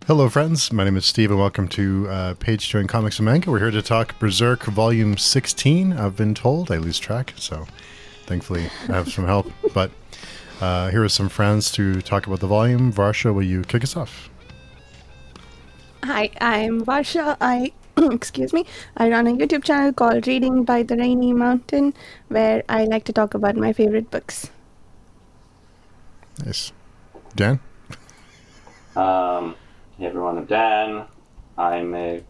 Hello, friends. My name is Steve, and welcome to Page Turn Comics and Manga. We're here to talk Berserk Volume 16. I've been told. I lose track, so thankfully I have some help. But here are some friends to talk about the volume. Varsha, will you kick us off? Hi, I'm Varsha. Excuse me. I run a YouTube channel called Reading by the Rainy Mountain, where I like to talk about my favorite books. Nice. Dan? Hey everyone, I'm Dan. I'm a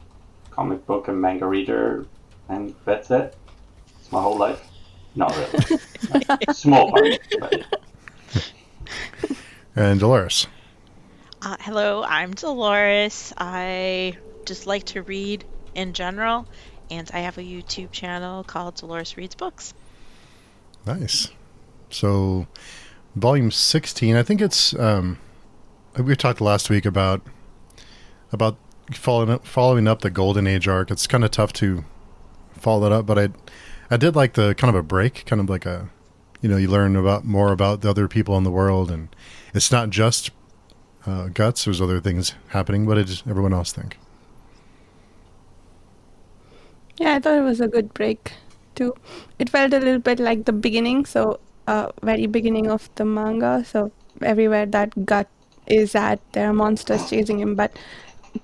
comic book and manga reader, and that's it. It's my whole life. Not really. Small part, but yeah. And Dolores? Hello, I'm Dolores. I just like to read in general, and I have a YouTube channel called Dolores Reads Books. Nice. So, Volume 16, I think it's... we talked last week about following up the Golden Age arc. It's kind of tough to follow that up, but I did like the kind of a break, kind of like a, you learn more about the other people in the world, and it's not just Guts. There's other things happening. What did everyone else think? Yeah, I thought it was a good break too. It felt a little bit like the beginning, so very beginning of the manga. So everywhere that Gut is at, there are monsters chasing him, but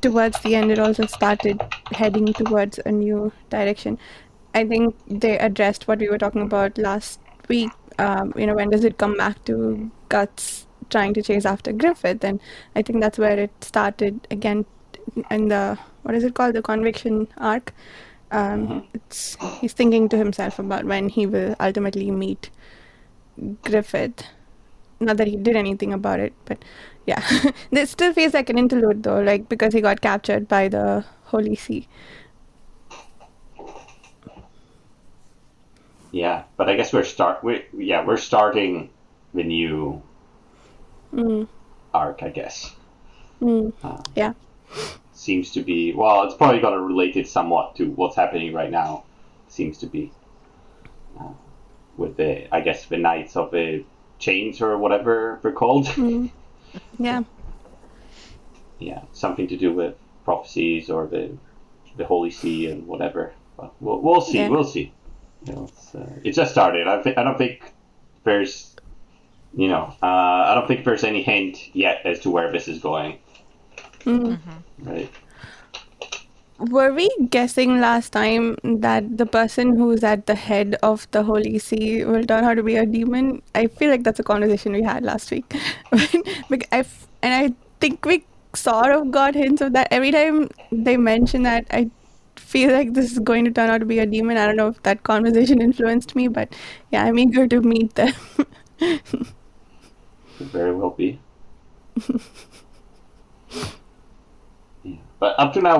towards the end it also started heading towards a new direction. I think they addressed what we were talking about last week. When does it come back to Guts trying to chase after Griffith? And I think that's where it started again in the, what is it called, the conviction arc. He's thinking to himself about when he will ultimately meet Griffith. Not that he did anything about it, but yeah. This still feels like an interlude though, like because he got captured by the Holy See. Yeah, but I guess we're starting the new arc, I guess. Yeah. Seems to be, well, it's probably got to relate it somewhat to what's happening right now. Seems to be with the Knights of the Chains or whatever they're called. Yeah. Yeah, something to do with prophecies or the Holy See and whatever. But we'll see. Yeah. We'll see. It just started. I don't think there's, I don't think there's any hint yet as to where this is going. Right. Were we guessing last time that the person who's at the head of the Holy See will turn out to be a demon? I feel like that's a conversation we had last week. I think we sort of got hints of that. Every time they mention that, I feel like this is going to turn out to be a demon. I don't know if that conversation influenced me, but yeah, I'm eager to meet them. Could very well be. Yeah. But up to now,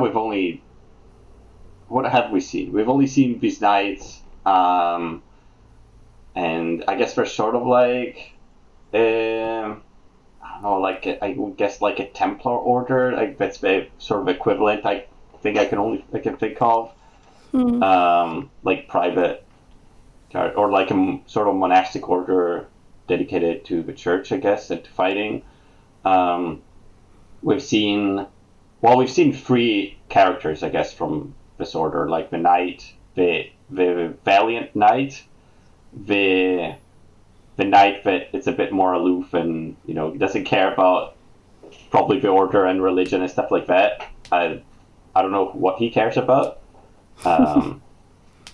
what have we seen? We've only seen these knights, and I guess they're sort of like, I don't know, I would guess like a Templar order. Like that's the sort of equivalent I think I can think of, like private, or like a sort of monastic order dedicated to the church, I guess, and to fighting. We've seen three characters, I guess, from this order, like the knight, the valiant knight, the knight that is a bit more aloof and doesn't care about probably the order and religion and stuff like that. I don't know what he cares about. And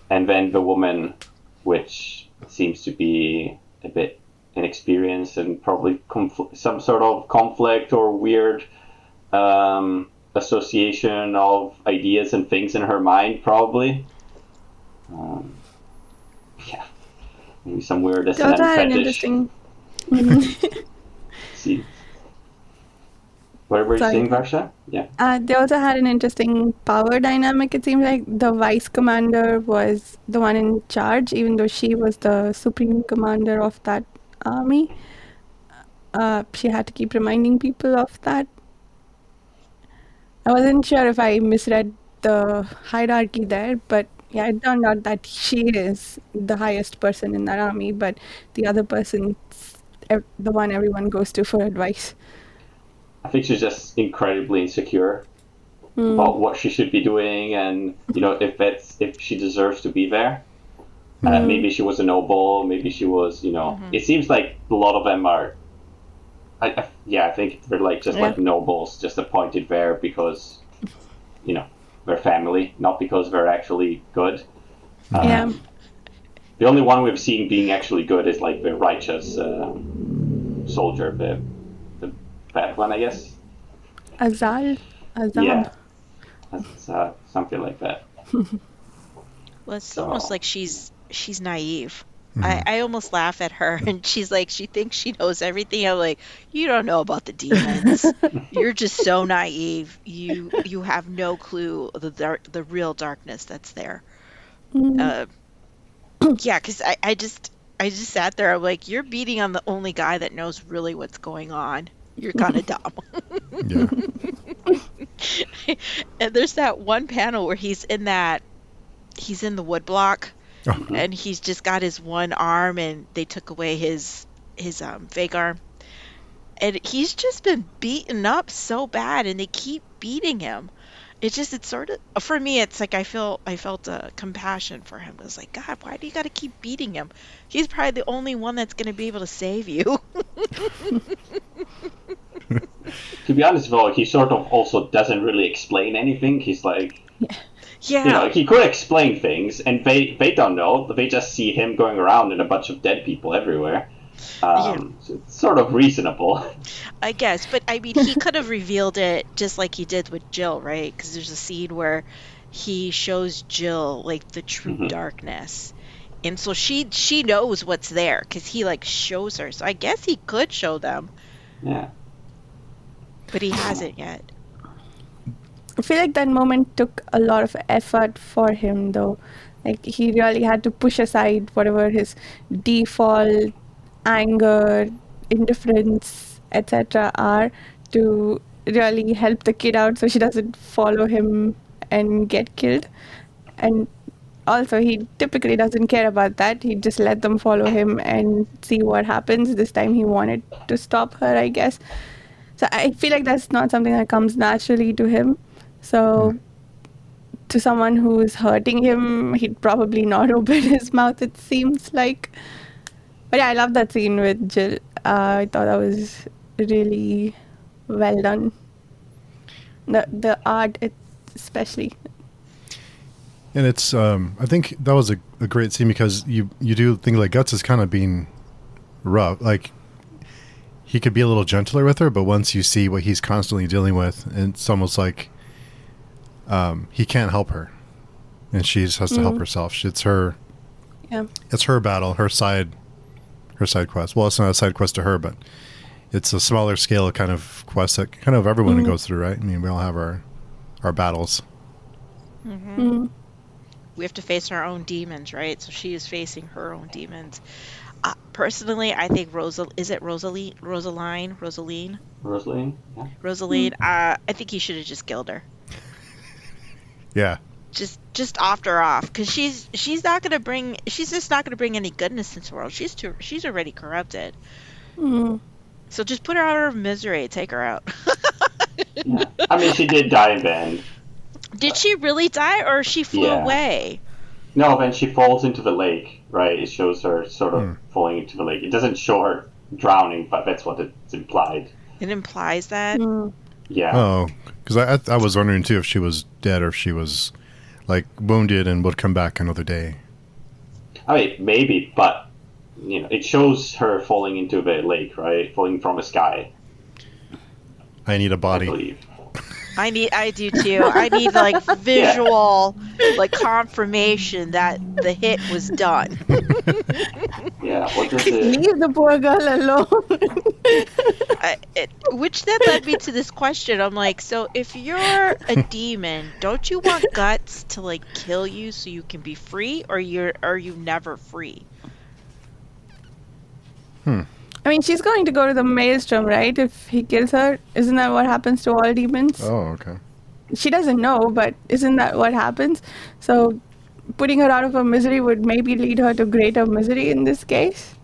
then the woman, which seems to be a bit inexperienced and probably some sort of conflict or weird association of ideas and things in her mind, probably. Yeah, maybe some weird S&M fetish. See, what were you saying, Varsha? Yeah. They also had an interesting power dynamic. It seemed like the vice commander was the one in charge, even though she was the supreme commander of that army. She had to keep reminding people of that. I wasn't sure if I misread the hierarchy there, but yeah, it turned out that she is the highest person in that army, but the other person's the one everyone goes to for advice. I I think she's just incredibly insecure about what she should be doing, and if she deserves to be there. Maybe she was a noble, maybe she was, It seems like a lot of them are. I think they're like just like nobles, just appointed there because, they're family, not because they're actually good. The only one we've seen being actually good is like the righteous soldier, the bad one, I guess. Azal? Azab? Yeah, that's something like that. Well, it's almost like she's naive. I almost laugh at her, and she's like, she thinks she knows everything. I'm like, you don't know about the demons. You're just so naive. You have no clue the real darkness that's there. Yeah, because I just sat there. I'm like, you're beating on the only guy that knows really what's going on. You're kind of dumb. Yeah. And there's that one panel where he's in the woodblock. And he's just got his one arm, and they took away his fake arm, and he's just been beaten up so bad, and they keep beating him. It's sort of, for me, it's like I felt compassion for him. It was like, God, why do you got to keep beating him? He's probably the only one that's going to be able to save you. To be honest, though, he sort of also doesn't really explain anything. He's like. Yeah. He could explain things, and they don't know. They just see him going around and a bunch of dead people everywhere. So it's sort of reasonable. I guess, but I mean, he could have revealed it just like he did with Jill, right? Because there's a scene where he shows Jill like the true darkness, and so she knows what's there because he like shows her. So I guess he could show them. Yeah. But he hasn't yet. I feel like that moment took a lot of effort for him, though. Like, he really had to push aside whatever his default anger, indifference, etc. are to really help the kid out so she doesn't follow him and get killed. And also, he typically doesn't care about that. He just let them follow him and see what happens. This time he wanted to stop her, I guess. So I feel like that's not something that comes naturally to him. So, to someone who is hurting him, he'd probably not open his mouth, it seems like. But yeah, I love that scene with Jill. I thought that was really well done. The art, especially. And it's, I think that was a great scene because you do think like Guts is kind of being rough. Like, he could be a little gentler with her, but once you see what he's constantly dealing with, it's almost like he can't help her, and she has to help herself. It's her battle, her side quest. Well, it's not a side quest to her, but it's a smaller scale kind of quest that kind of everyone goes through, right? I mean, we all have our battles. We have to face our own demons, right? So she is facing her own demons. Personally, I think Rosaline? Rosaline? Yeah. Rosaline. I think he should have just killed her. Yeah. Just offed her off, because she's just not gonna bring any goodness into the world. She's already corrupted. So just put her out of her misery. Take her out. Yeah. I mean, she did die in the end. Did she really die, or she flew away? No, then she falls into the lake, right? It shows her sort of falling into the lake. It doesn't show her drowning, but that's what it's implied. It implies that? Yeah. Oh, because I was wondering, too, if she was dead or if she was, like, wounded and would come back another day. I mean, maybe, but, it shows her falling into the lake, right? Falling from the sky. I need a body. I believe. I do too. I need like visual, like confirmation that the hit was done. Yeah, what does it? Leave the poor girl alone. Which then led me to this question. I'm like, so if you're a demon, don't you want Guts to like kill you so you can be free, or are you never free? I mean, she's going to go to the maelstrom, right? If he kills her, isn't that what happens to all demons? Oh, okay. She doesn't know, but isn't that what happens? So, putting her out of her misery would maybe lead her to greater misery in this case.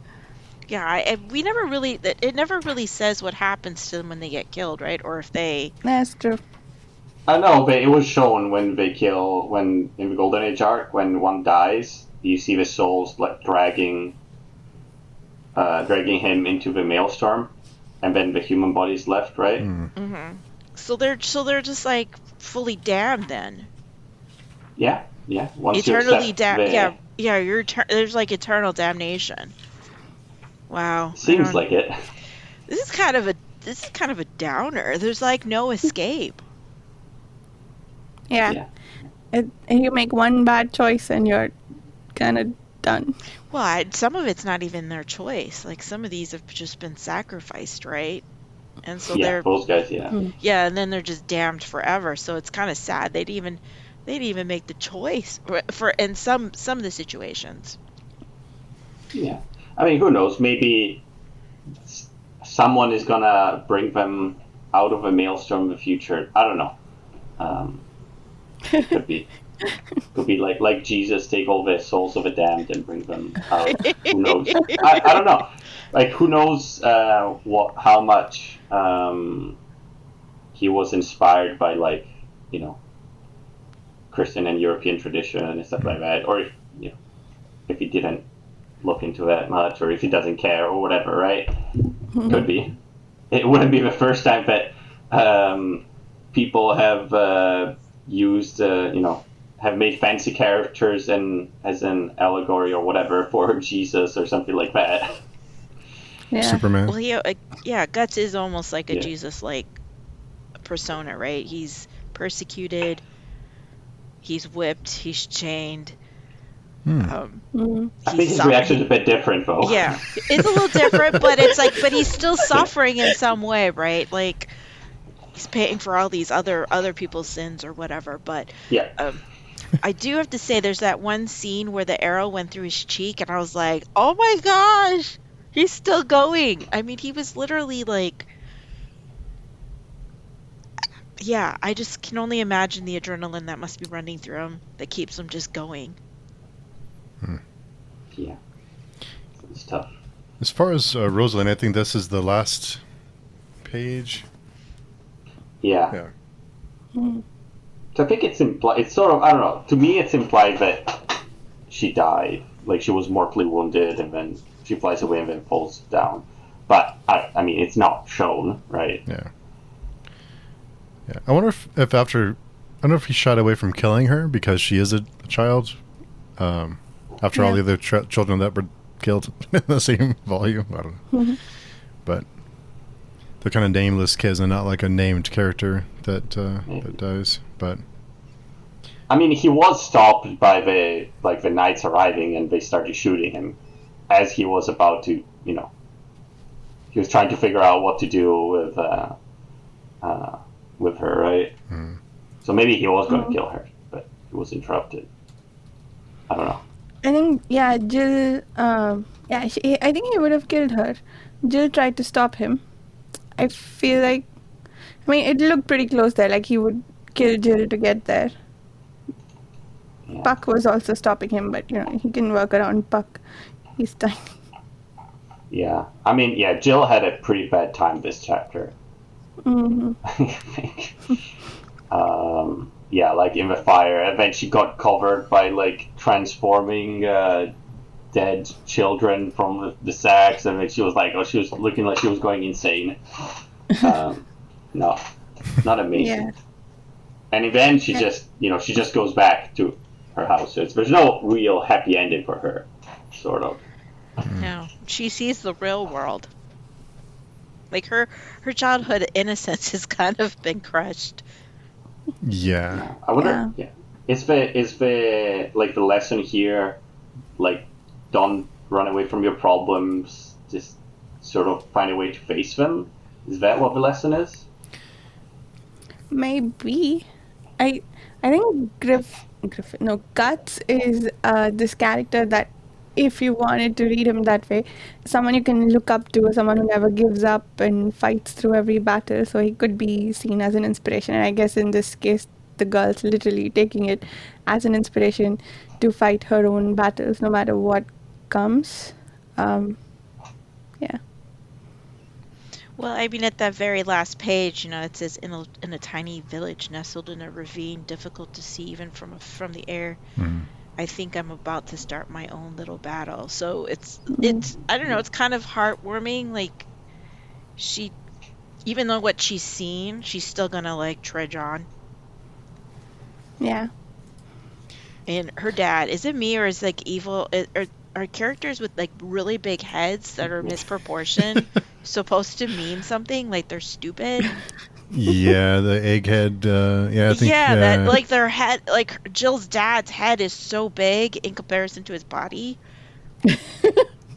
Yeah, we never really, it never really says what happens to them when they get killed, right? Or if they, That's true. I know, but it was shown when they kill, when in the Golden Age arc, when one dies, you see the souls like dragging him into the maelstrom, and then the human body's left, right? hmm so they're just like fully damned then. Yeah, yeah. Once you Eternally accept damned. the, Yeah, there's like eternal damnation. Wow. seems like it. This is kind of a downer. There's like no escape. Yeah. Yeah, You make one bad choice and you're kind of done. Well, some of it's not even their choice. Like some of these have just been sacrificed, right? And so yeah. they're Those guys, yeah. and then they're just damned forever. So it's kind of sad. They'd even make the choice for in some of the situations. Yeah. I mean, who knows? Maybe someone is gonna bring them out of a maelstrom in the future. I don't know. Could be like Jesus take all the souls of the damned and bring them out. Who knows? I don't know. Like who knows how much he was inspired by, like, you know, Christian and European tradition and stuff like that, or if he didn't look into that much, or if he doesn't care or whatever, right? Could be. It wouldn't be the first time that people have used, have made fancy characters and as an allegory or whatever for Jesus or something like that. Yeah. Superman. Well, Guts is almost like a Yeah. Jesus-like persona, right? He's persecuted, he's whipped, he's chained. I think his reaction is a bit different, though. Yeah, it's a little different, but it's like, but he's still suffering in some way, right? Like he's paying for all these other people's sins or whatever. But Yeah. I do have to say, there's that one scene where the arrow went through his cheek, and I was like, oh my gosh, he's still going. I mean, he was literally like, yeah, I just can only imagine the adrenaline that must be running through him that keeps him just going. Yeah. It's tough. As far as Rosalind, I think this is the last page. Yeah. Mm. So I think it's implied. It's sort of, I don't know. To me, it's implied that she died. Like she was mortally wounded, and then she flies away and then falls down. But I mean, it's not shown, right? Yeah. Yeah. I wonder if after, I don't know if he shied away from killing her because she is a child. After all the other children that were killed in the same volume, I don't know. But they're kind of nameless kids and not like a named character that dies. But I mean, he was stopped by the knights arriving, and they started shooting him as he was about to, he was trying to figure out what to do with her, right? So maybe he was going to kill her, but he was interrupted. I don't know. I think, Jill, I think he would have killed her. Jill tried to stop him. I feel like, I mean, it looked pretty close there, like he would kill Jill to get there. Yeah. Puck was also stopping him, but, he can work around Puck. He's tiny. Yeah. I mean, Jill had a pretty bad time this chapter. Mm-hmm. I think. Like in the fire, and then she got covered by like transforming dead children from the sacks, and then she was like, she was looking like she was going insane. No, not amazing. Yeah. And then she just goes back to her house. There's no real happy ending for her, sort of. No, she sees the real world. Like her childhood innocence has kind of been crushed. yeah. I wonder. Yeah. Is the like the lesson here, like, don't run away from your problems, just sort of find a way to face them? Is that what the lesson is? Maybe. I think Guts is this character that, if you wanted to read him that way, someone you can look up to, someone who never gives up and fights through every battle. So he could be seen as an inspiration. And I guess in this case, the girl's literally taking it as an inspiration to fight her own battles, no matter what comes. Well, I mean, at that very last page, it says in a tiny village nestled in a ravine, difficult to see even from the air. I think I'm about to start my own little battle. So it's I don't know, it's kind of heartwarming. Like she, even though what she's seen, she's still gonna like trudge on. Yeah. And her dad, is it me or is like evil? Are characters with like really big heads that are misproportioned supposed to mean something? Like they're stupid? Yeah, the egghead. Yeah, I think. Yeah, that like their head, like Jill's dad's head is so big in comparison to his body.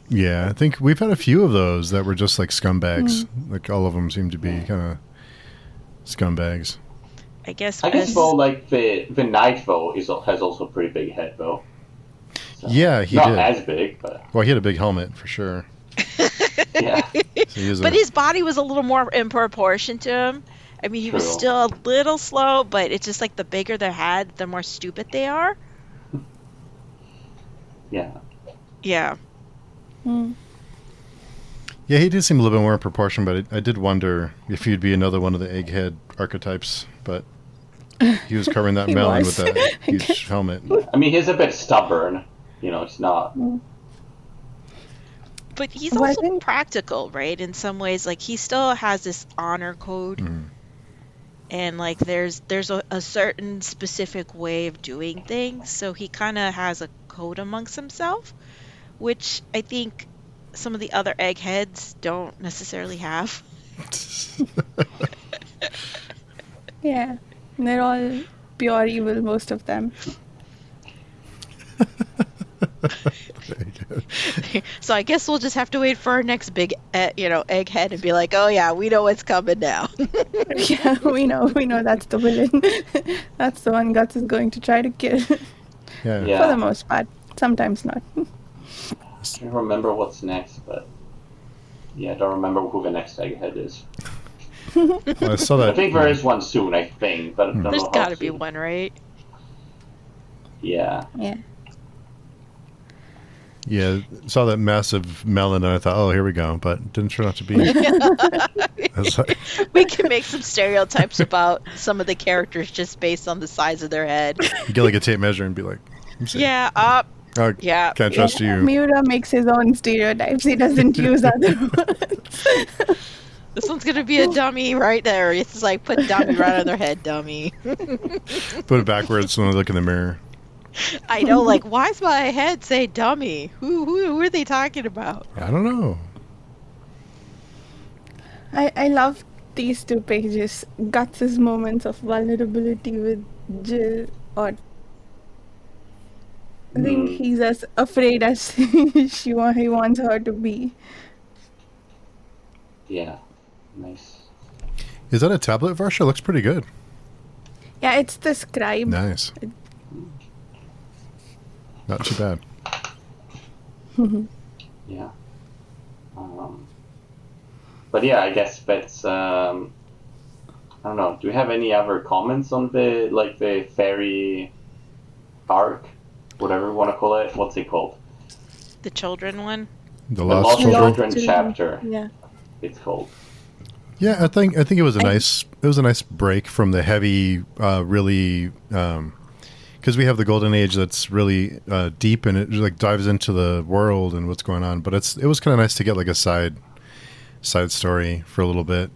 Yeah, I think we've had a few of those that were just like scumbags. Like all of them seem to be kind of scumbags. I guess though, like the knight though has also a pretty big head though. So, yeah, he not did. as big, but Well, he had a big helmet for sure. yeah. So but his body was a little more in proportion to him. I mean, he was still a little slow, but it's just like the bigger their head, the more stupid they are. Yeah. Yeah. Yeah, he did seem a little bit more in proportion, but I did wonder if he'd be another one of the egghead archetypes. But he was covering that melon with that huge helmet. I mean, he's a bit stubborn. It's not. But he's also practical, right? In some ways, like he still has this honor code, and like there's a certain specific way of doing things. So he kind of has a code amongst himself, which I think some of the other eggheads don't necessarily have. Yeah, they're all pure evil, most of them. So I guess we'll just have to wait for our next big, egghead and be like, oh yeah, we know what's coming now. Yeah, we know that's the villain. That's the one Guts is going to try to kill. Yeah. For the most part. Sometimes not. I can't remember what's next, but yeah, I don't remember who the next egghead is. Well, I saw that. I think there is one soon, but I don't know There's how got to be soon. one, right? Yeah. Yeah. Yeah, saw that massive melon, and I thought, oh, here we go. But it didn't turn out to be. I was like, We can make some stereotypes about some of the characters just based on the size of their head. you get like a tape measure and be like, let me see. Yeah, Oh, yeah. can't trust you. Miura makes his own stereotypes. He doesn't use other ones. This one's gonna be a dummy right there. It's like put dummy right on their head, dummy. Put it backwards when I look in the mirror. I know, like, why does my head say dummy? Who are they talking about? I don't know. I love these two pages. Guts' moments of vulnerability with Jill, or I think he's as afraid as he wants her to be. Yeah. Nice. Is that a tablet version? It looks pretty good. Yeah, it's the scribe. Nice. Not too bad. Yeah. But yeah, I guess that's. I don't know. Do we have any other comments on the fairy arc, whatever you want to call it? What's it called? The children one? The The Lost Lost Children. Children chapter. Yeah. It's called. Yeah, I think it was a nice break from the heavy, really, because we have the Golden Age that's really deep and it like dives into the world and what's going on. But it was kind of nice to get like a side story for a little bit.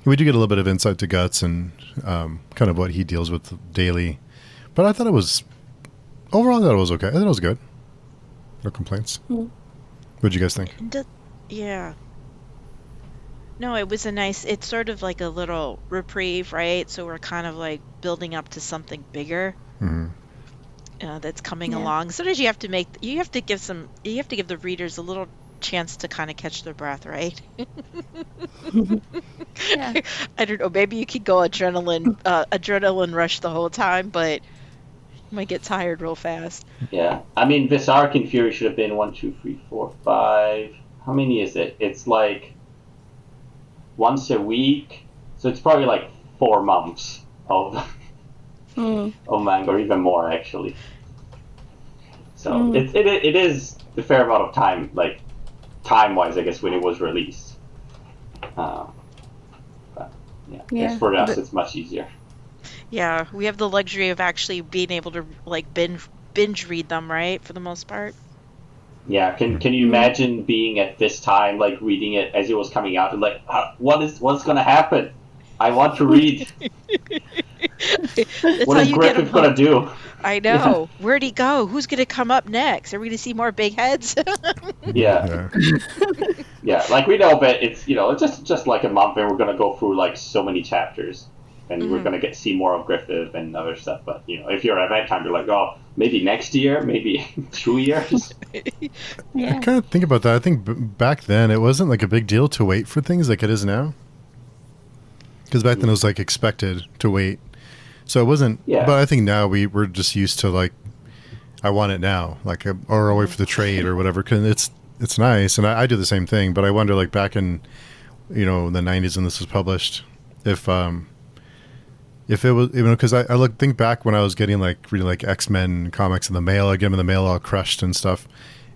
We do get a little bit of insight to Guts and kind of what he deals with daily. But I thought it was overall. I thought it was okay. I thought it was good. No complaints. What'd you guys think? Yeah. No, it was it's sort of like a little reprieve, right? So we're kind of like building up to something bigger that's coming along. Sometimes you have to give the readers a little chance to kind of catch their breath, right? Yeah. I don't know. Maybe you could go adrenaline rush the whole time, but you might get tired real fast. Yeah. I mean, this arc in Fury should have been 1, 2, 3, 4, 5. How many is it? It's like once a week, so it's probably like 4 months of manga, or even more actually. So it is a fair amount of time, like time-wise, I guess, when it was released. Um, but yeah, I Yeah, guess for us the- it's much easier. Yeah, we have the luxury of actually being able to like binge read them, right? For the most part. Yeah, can you imagine being at this time, like reading it as it was coming out, and like, what's gonna happen? I want to read. That's What how is you get them Griffith gonna hooked. do? I Yeah, know. Where'd he go? Who's gonna come up next? Are we gonna see more big heads? yeah, Yeah. yeah. Like we know, but it's it's just like a month, and we're gonna go through like so many chapters, and we're Mhm. gonna see more of Griffith and other stuff. But if you're at that time, you're like, oh, maybe next year, maybe 2 years. I yeah. kind of think about that. I think back then it wasn't like a big deal to wait for things like it is now. Because back then it was like expected to wait. So it wasn't. Yeah. But I think now we're just used to like, I want it now, like, or I'll wait for the trade or whatever. Because it's nice, and I do the same thing. But I wonder, like back in the '90s when this was published, if it was, because I think back when I was getting like reading like X-Men comics in the mail, I get them in the mail all crushed and stuff.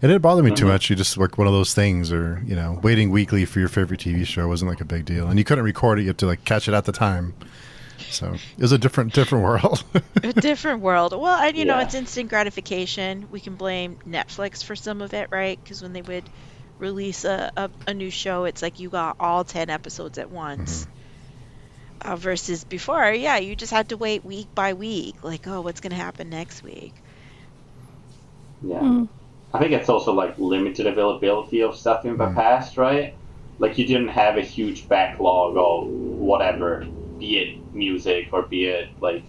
It didn't bother me too much. You just like one of those things, or waiting weekly for your favorite TV show wasn't like a big deal, and you couldn't record it; you had to like catch it at the time. So it was a different world. A different world. Well, and Yeah. it's instant gratification. We can blame Netflix for some of it, right? Because when they would release a new show, it's like you got all 10 episodes at once. Versus before, yeah, you just had to wait week by week. Like, oh, what's going to happen next week? Yeah. Mm. I think it's also like limited availability of stuff in the past, right? Like you didn't have a huge backlog of whatever, be it music or be it like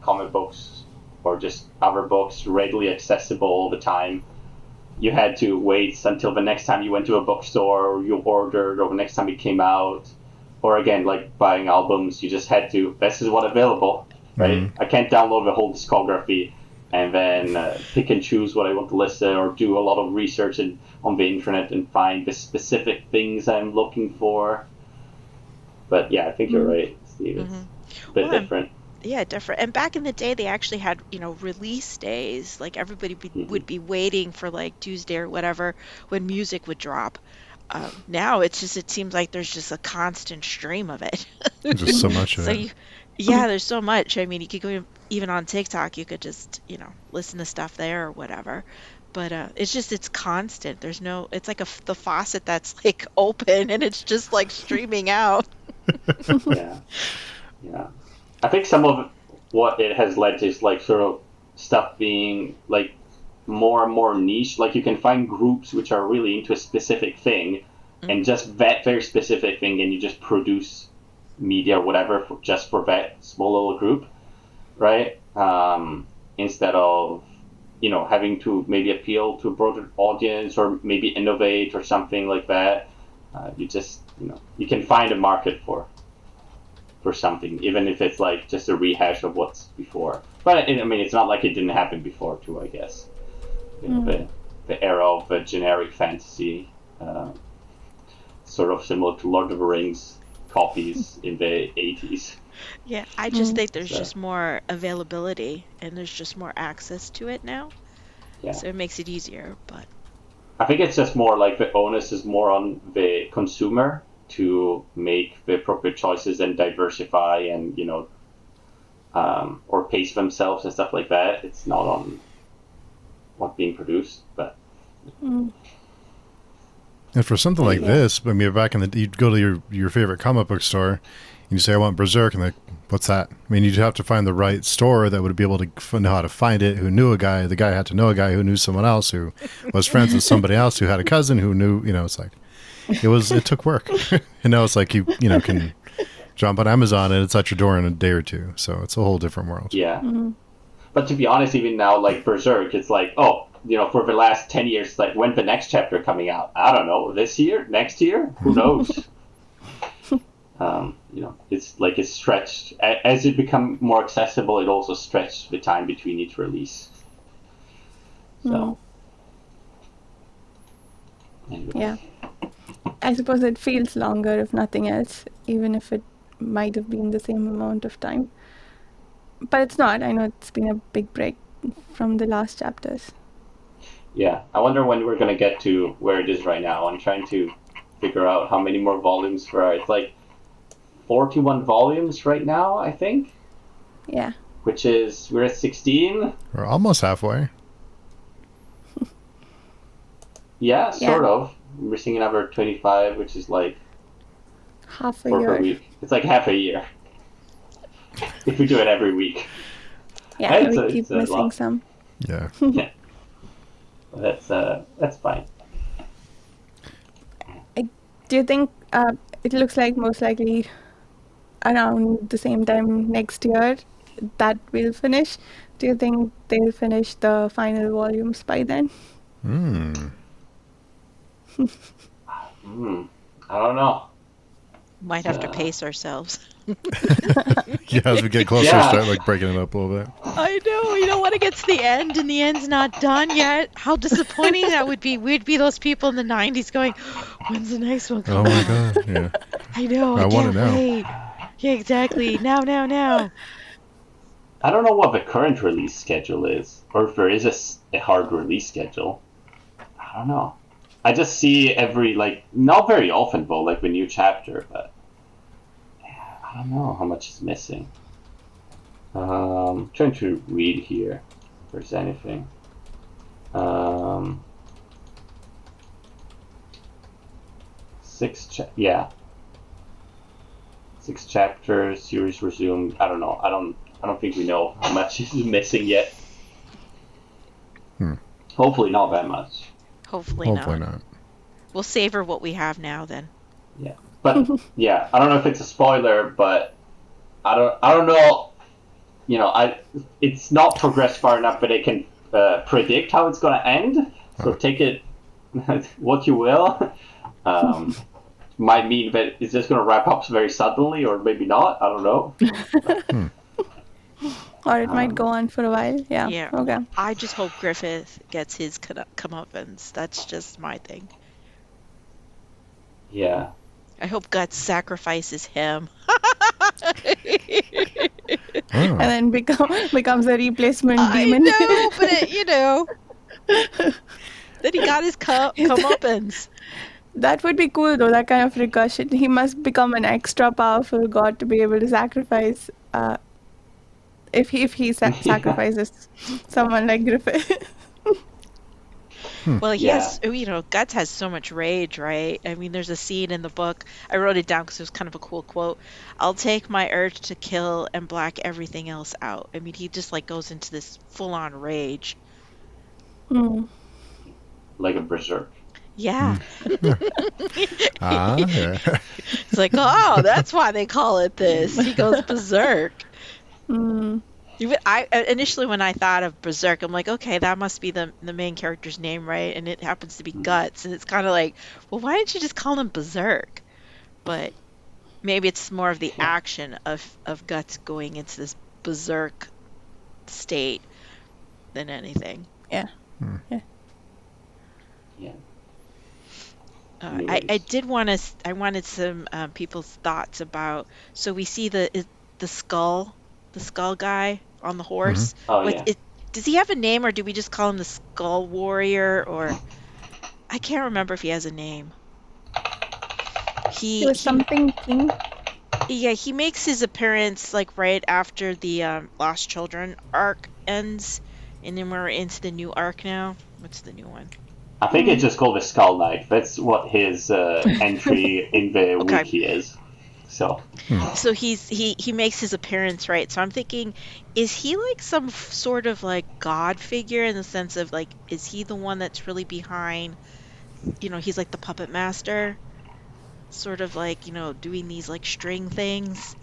comic books or just other books readily accessible all the time. You had to wait until the next time you went to a bookstore or you ordered or the next time it came out. Or again, like buying albums, you just had to, this is what's available, right? I can't download the whole discography and then pick and choose what I want to listen or do a lot of research on the internet and find the specific things I'm looking for. But yeah, I think you're right, Steve. It's a bit Well, different. Yeah, different. And back in the day, they actually had, release days. Like everybody would be waiting for like Tuesday or whatever when music would drop. Now it seems like there's just a constant stream of it. Just so much of So it. yeah, there's so much. I mean, you could go even on TikTok, you could just, listen to stuff there or whatever. But it's constant. It's like the faucet that's like open and it's just like streaming out. Yeah. Yeah. I think some of what it has led to is like sort of stuff being like more and more niche. Like you can find groups which are really into a specific thing and just that very specific thing, and you just produce media or whatever just for that small little group, right? Instead of having to maybe appeal to a broader audience or maybe innovate or something like that. You just you can find a market for something, even if it's like just a rehash of what's before. But I mean, it's not like it didn't happen before too, I guess. The era of generic fantasy, sort of similar to Lord of the Rings copies in the 80s. Yeah, I just think there's So, just more availability and there's just more access to it now. yeah. So it makes it easier, but I think it's just more like the onus is more on the consumer to make the appropriate choices and diversify and or pace themselves and stuff like that. It's not on what's being produced, but And for something like this, I mean, back in you'd go to your favorite comic book store and you say, I want Berserk, and like, what's that? I mean, you'd have to find the right store that would be able to know how to find it, who knew a guy, the guy had to know a guy who knew someone else who was friends with somebody else who had a cousin who knew, it's like, it took work. And now it's like you can jump on Amazon and it's at your door in a day or two. So it's a whole different world. yeah. But to be honest, even now, like Berserk, it's like, oh, for the last 10 years, like, when's the next chapter coming out? I don't know. This year? Next year? Who knows? It's like it's stretched. As it become more accessible, it also stretched the time between each release. So, anyway. Yeah. I suppose it feels longer, if nothing else, even if it might have been the same amount of time. But it's not. I know it's been a big break from the last chapters. Yeah, I wonder when we're going to get to where it is right now. I'm trying to figure out how many more volumes there are. It's like 41 volumes right now, I think. Yeah. Which is, we're at 16. We're almost halfway. Yeah, sort of. We're missing another 25, which is like Half a 4 per year. week. It's like half a year. If we do it every week. Yeah, It's we a- keep it's a missing lot. some. Yeah. Yeah. That's fine. Do you think it looks like most likely around the same time next year that we'll finish? Do you think they'll finish the final volumes by then? I don't know. Might have to pace ourselves. Yeah, as we get closer, Yeah. start like breaking it up a little bit. I know. You don't want to get to the end and the end's not done yet. How disappointing that would be. We'd be those people in the 90s going, when's the next one Oh coming my out? god, yeah. I know. I I want can't it now. wait. Yeah, exactly. Now. I don't know what the current release schedule is, or if there is a hard release schedule. I don't know. I just see every, like, not very often though, like the new chapter, but I don't know how much is missing. Trying to read here if there's anything. Six chapters, series resumed. I don't know. I don't think we know how much is missing yet. Hopefully not that much. Hopefully not. We'll savor what we have now then. Yeah. But yeah, I don't know if it's a spoiler, but I don't know. You know, it's not progressed far enough that I can predict how it's going to end. So take it what you will. Might mean that it's just going to wrap up very suddenly, or maybe not. I don't know. Or it might go on for a while. Yeah. Yeah. Okay. I just hope Griffith gets his comeuppance. That's just my thing. Yeah. I hope Guts sacrifices him. And then becomes a replacement demon. I know, but then he got his comeuppance. That would be cool though, that kind of recursion. He must become an extra powerful god to be able to sacrifice if he sacrifices someone like Griffith. Well, he has, Guts has so much rage, right? I mean, there's a scene in the book. I wrote it down because it was kind of a cool quote. I'll take my urge to kill and black everything else out. I mean, he just like goes into this full-on rage. Like a berserk. Yeah. Yeah. It's like, oh, that's why they call it this. He goes berserk. Initially, when I thought of Berserk, I'm like, okay, that must be the main character's name, right? And it happens to be Guts, and it's kind of like, well, why didn't you just call him Berserk? But maybe it's more of the action of Guts going into this Berserk state than anything. Yeah. I wanted some people's thoughts about. So we see the skull guy on the horse. Oh, yeah. Does he have a name, or do we just call him the Skull Warrior? Or I can't remember if he has a name. He was something king. Yeah, he makes his appearance like right after the Lost Children arc ends, and then we're into the new arc now. What's the new one? I think it's just called the Skull Knight. That's what his entry in the wiki is. So he makes his appearance, right? So I'm thinking, is he like some sort of like god figure in the sense of like, is he the one that's really behind? He's like the puppet master, sort of like doing these like string things.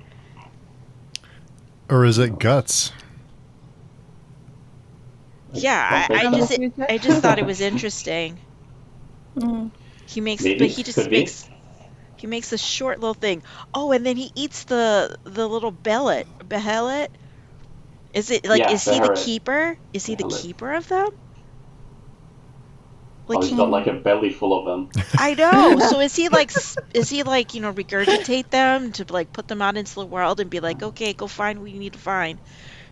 Or is it Guts? Yeah, I just thought it was interesting. He makes, Maybe. but he just makes. He makes a short little thing. Oh, and then he eats the little behelit. Is it like, is he the keeper? Is he the keeper of them? Like he's got like a belly full of them. I know. So is he like regurgitate them to like put them out into the world and be like, okay, go find what you need to find?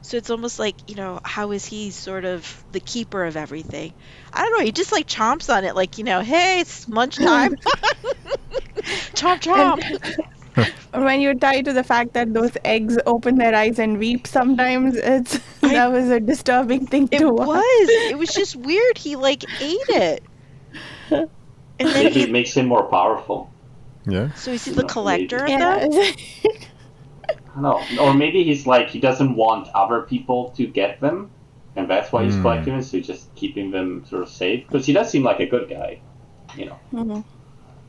So it's almost like, how is he sort of the keeper of everything? I don't know. He just like chomps on it, like, hey, it's lunch time. Chomp, And chomp. when you're tied to the fact that those eggs open their eyes and weep sometimes, I, that was a disturbing thing it to watch. was. It was just weird. He like ate it. And then Maybe it makes him more powerful. Yeah. So is he the collector of Yeah. them? I don't know. Or maybe he's like, he doesn't want other people to get them, and that's why he's collecting them, so he's just keeping them sort of safe. Because he does seem like a good guy, Mhm.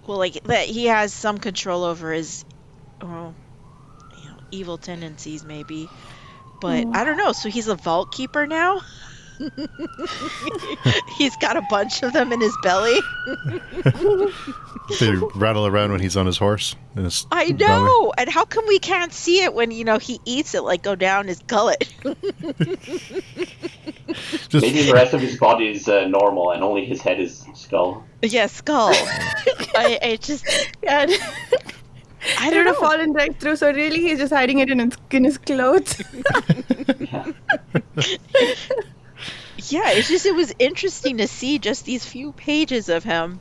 Well, like that he has some control over his, evil tendencies, maybe. But I don't know. So he's a vault keeper now. He's got a bunch of them in his belly. They rattle around when he's on his horse. In his I belly. know. And how come we can't see it when, he eats it, like go down his gullet? Just, Maybe the rest of his body is normal, and only his head is skull. Yeah, skull. I just, Yeah. I It don't would have know. fallen right through, so really he's just hiding it in his clothes. Yeah. Yeah, it was interesting to see just these few pages of him.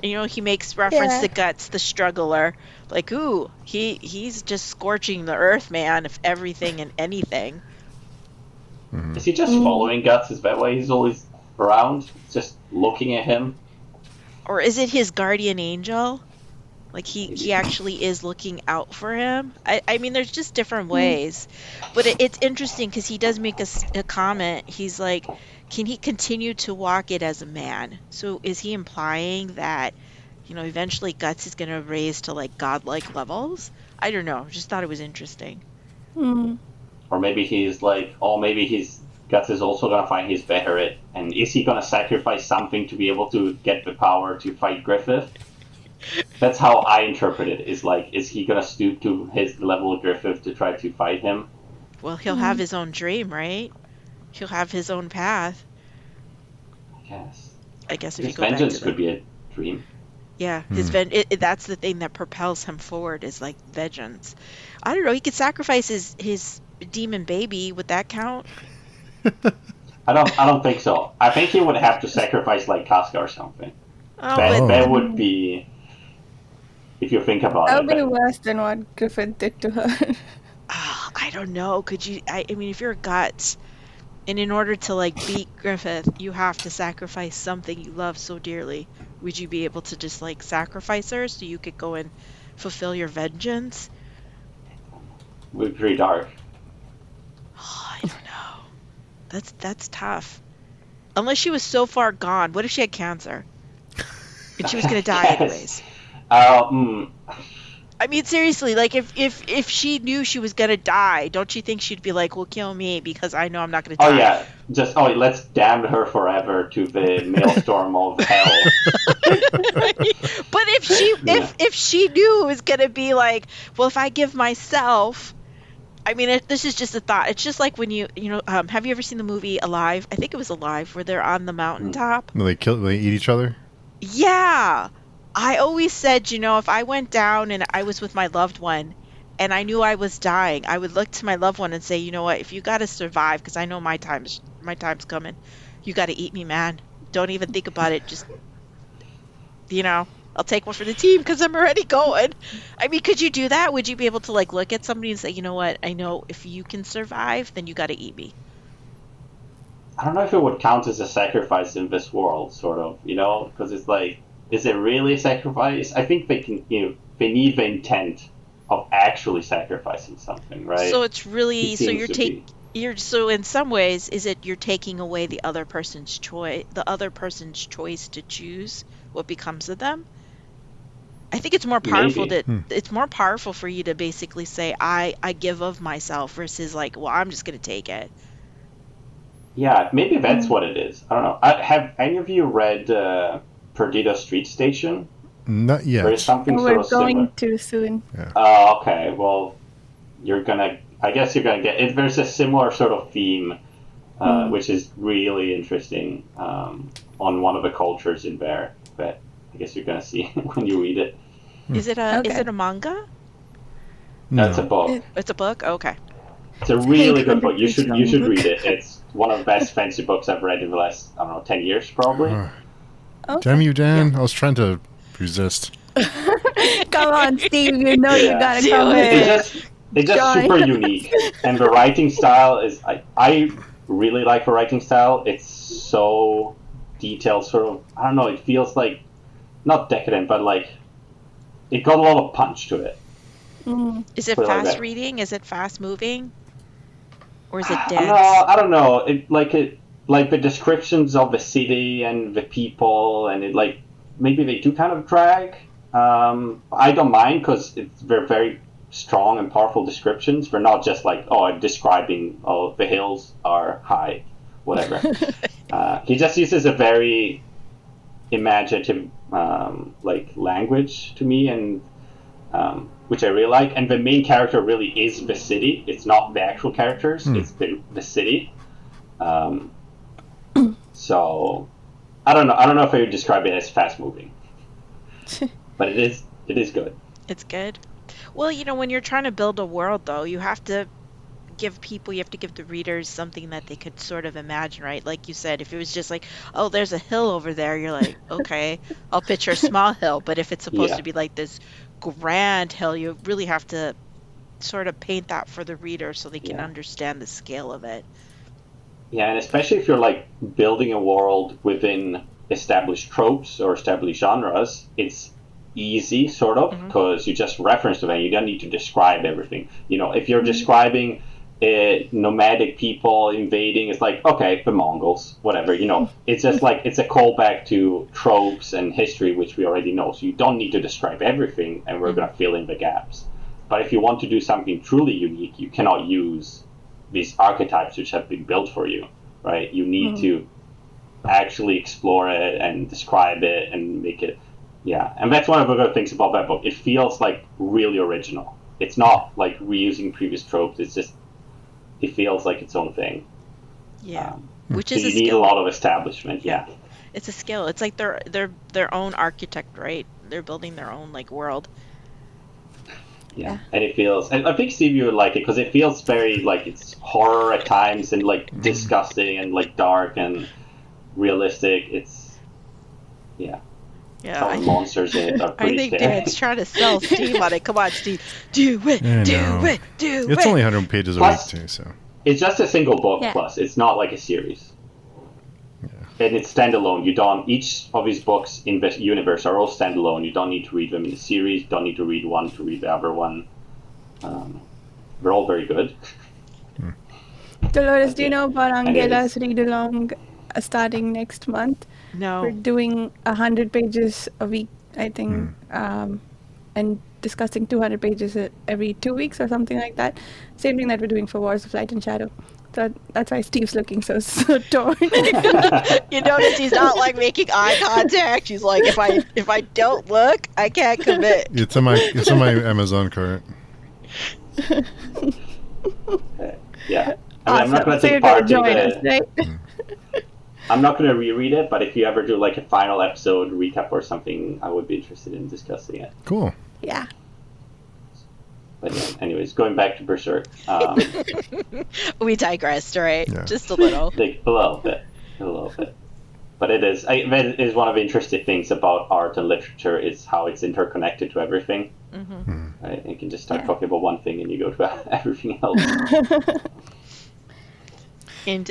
He makes reference Yeah. to Guts, the struggler. Like, ooh, he's just scorching the earth, man, of everything and anything. Is he just following Guts? Is that why he's always around? Just looking at him? Or is it his guardian angel? Like, he actually is looking out for him? I mean, there's just different ways. But it's interesting because he does make a comment. He's like, can he continue to walk it as a man? So is he implying that, eventually Guts is going to raise to, like, godlike levels? I don't know. Just thought it was interesting. Or maybe he's like, Guts is also gonna find he's better at, and is he gonna sacrifice something to be able to get the power to fight Griffith? That's how I interpret it. Is like, is he gonna stoop to his level of Griffith to try to fight him? Well, he'll have his own dream, right? He'll have his own path. I guess if His you go back to vengeance could be a dream. Yeah, that's the thing that propels him forward is like vengeance. I don't know. He could sacrifice his demon baby. Would that count? I don't think so. I think he would have to sacrifice like Casca or something. Oh, That would be, if you think about That it. would be worse than what Griffith did to her. I don't know. Could you? I mean, if you're Guts, and in order to like beat Griffith, you have to sacrifice something you love so dearly. Would you be able to just like sacrifice her so you could go and fulfill your vengeance? Would be pretty dark. Oh, I don't know. That's tough. Unless she was so far gone. What if she had cancer? And she was gonna die anyways. I mean, seriously, like if she knew she was gonna die, don't you think she'd be like, "Well, kill me because I know I'm not gonna die." Oh yeah, let's damn her forever to the maelstrom of hell. But if she knew it was gonna be like, well, if I give myself, I mean, this is just a thought. It's just like when have you ever seen the movie Alive? I think it was Alive, where they're on the mountaintop. they eat each other? Yeah. I always said, if I went down and I was with my loved one and I knew I was dying, I would look to my loved one and say, you know what, if you got to survive, because I know my time's coming, you got to eat me, man. Don't even think about it. Just, I'll take one for the team because I'm already going. I mean, could you do that? Would you be able to like look at somebody and say, you know what, I know if you can survive, then you got to eat me. I don't know if it would count as a sacrifice in this world, sort of, because it's like, is it really a sacrifice? I think they can, they need the intent of actually sacrificing something, right? So it's really, so in some ways, is it you're taking away the other person's choice to choose what becomes of them? I think it's more powerful it's more powerful for you to basically say, I give of myself versus like, well, I'm just going to take it. Yeah, maybe that's what it is. I don't know. Have any of you read Perdido Street Station? Not yet. There is something We're sort of going similar. to soon. Oh, okay. Well, I guess you're gonna get it. There's a similar sort of theme, which is really interesting on one of the cultures in there that I guess you're gonna see when you read it. Is it a manga? No, it's a book. It's a book? Okay. It's a really good book. 800 You page should long book. read it. It's one of the best fantasy books I've read in the last, I don't know, 10 years probably. Okay. Damn you, Dan! I was trying to resist. Come on, Steve. You know you Yeah. gotta Do come it. in. It's just Join. super unique, and the writing style is I really like the writing style. It's so detailed, sort of. I don't know. It feels like not decadent, but like it got a lot of punch to it. Is it Put it like fast that. reading? Is it fast moving? Or is it No, dense? I don't know. It like the descriptions of the city and the people, and it like maybe they do kind of drag. I don't mind because they're very strong and powerful descriptions. They're not just like describing the hills are high, whatever. He just uses a very imaginative like language to me, and which I really like. And the main character really is the city. It's not the actual characters. It's the city. So I don't know. I don't know if I would describe it as fast moving, but it is good. It's good. Well, when you're trying to build a world, though, you have to give the readers something that they could sort of imagine, right? Like you said, if it was just like, oh, there's a hill over there, you're like, okay, I'll picture a small hill. But if it's supposed to be like this grand hill, you really have to sort of paint that for the reader so they can understand the scale of it. Yeah, and especially if you're like building a world within established tropes or established genres, it's easy, sort of, because you just reference them and you don't need to describe everything. If you're describing nomadic people invading, it's like, okay, the Mongols, whatever. It's just like it's a callback to tropes and history, which we already know. So you don't need to describe everything, and we're gonna fill in the gaps. But if you want to do something truly unique, you cannot use these archetypes which have been built for you, right? You need to actually explore it and describe it and make it. Yeah, and that's one of the good things about that book. It feels like really original. It's not like reusing previous tropes. It's just it feels like its own thing. Yeah, which So is you a need a skill. lot of establishment. Yeah. It's a skill. It's like they're their own architect, right? They're building their own like world. Yeah, and it feels. And I think Steve, you would like it because it feels very like it's horror at times and like disgusting and like dark and realistic. It's Yeah, some of the monsters in it are I pretty think scary. Dan's trying to sell Steve on it. Come on, Steve, do it, I do know. it, do It's it. only 100 pages a Plus- week too, so It's just a single book. Yeah. Plus, it's not like a series. And it's standalone. You don't. Each of these books in the universe are all standalone. You don't need to read them in a series. You don't need to read one to read the other one. They're all very good. Dolores, do you know about And it Angela's read along starting next month? We're No, doing 100 pages a week, I think, and discussing 200 pages every 2 weeks or something like that. Same thing that we're doing for Wars of Light and Shadow. So that's why Steve's looking so torn. you notice he's not like making eye contact. He's like, if I don't look, I can't commit. it's in my Amazon cart. Yeah. I mean, I'm not going to So take you're part gonna in join us, the. right? I'm not going to reread it, but if you ever do like a final episode recap or something, I would be interested in discussing it. Cool. Yeah. But yeah, anyways, going back to Berserk, We digressed, right? Yeah. Just a little. like, a little bit. But it is. That is one of the interesting things about art and literature is how it's interconnected to everything. Right? You can just start talking about one thing and you go to everything else. And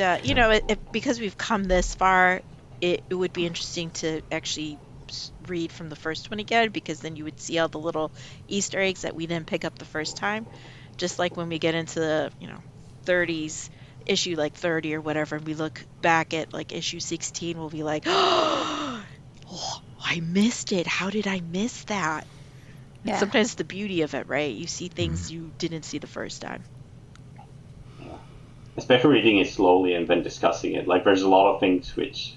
because we've come this far, it would be interesting to actually read from the first one again, because then you would see all the little Easter eggs that we didn't pick up the first time. Just like when we get into the 30s, issue like 30 or whatever, and we look back at like issue 16, we'll be like, oh, I missed it. How did I miss that? Yeah. Sometimes the beauty of it, right? You see things you didn't see the first time. Especially reading it slowly and then discussing it. Like, there's a lot of things which